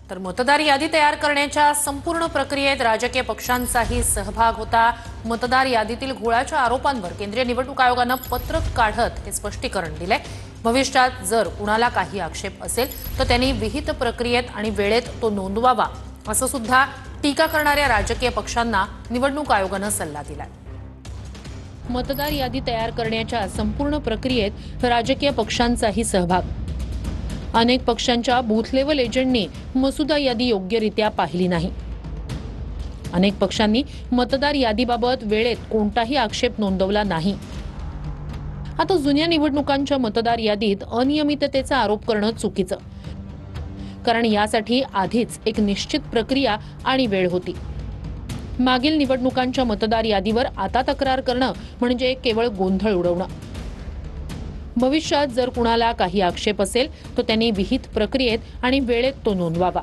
तर मतदार यादी तयार करण्याच्या संपूर्ण प्रक्रियेत राजकीय पक्षांचाही सहभाग होता। मतदार यादीतील घोळाच्या आरोपांवर केंद्रीय निवडणूक आयोगाने पत्रक काढत हे स्पष्टीकरण दिले। भविष्यात जर कुणाला काही आक्षेप असेल तर त्यांनी विहित प्रक्रियेत आणि वेळेत तो नोंदवावा, असं सुद्धा टीका करणाऱ्या राजकीय पक्षांना निवडणूक आयोगाने सल्ला दिलाय। मतदार यादी तयार करण्याच्या संपूर्ण प्रक्रियेत राजकीय पक्षांचाही सहभाग। अनेक पक्षांच्या बूथ लेवल एजंटनी मसुदा यादी योग्यरित्या पाहिली नाही। अनेक पक्षांनी मतदार यादीबाबत वेळेत कोणताही आक्षेप नोंदवला नाही। आता जुन्या निवडणुकांच्या मतदार यादीत अनियमिततेचा आरोप करणं चुकीचं, कारण यासाठी आधीच एक निश्चित प्रक्रिया आणि वेळ होती। मागील निवडणुकांच्या मतदार यादीवर आता तक्रार करणं म्हणजे केवळ गोंधळ उडवणं। भविष्यात जर कुणाला काही आक्षेप असेल तर त्यांनी विहित प्रक्रियेत आणि वेळेत तो नोंदवावा।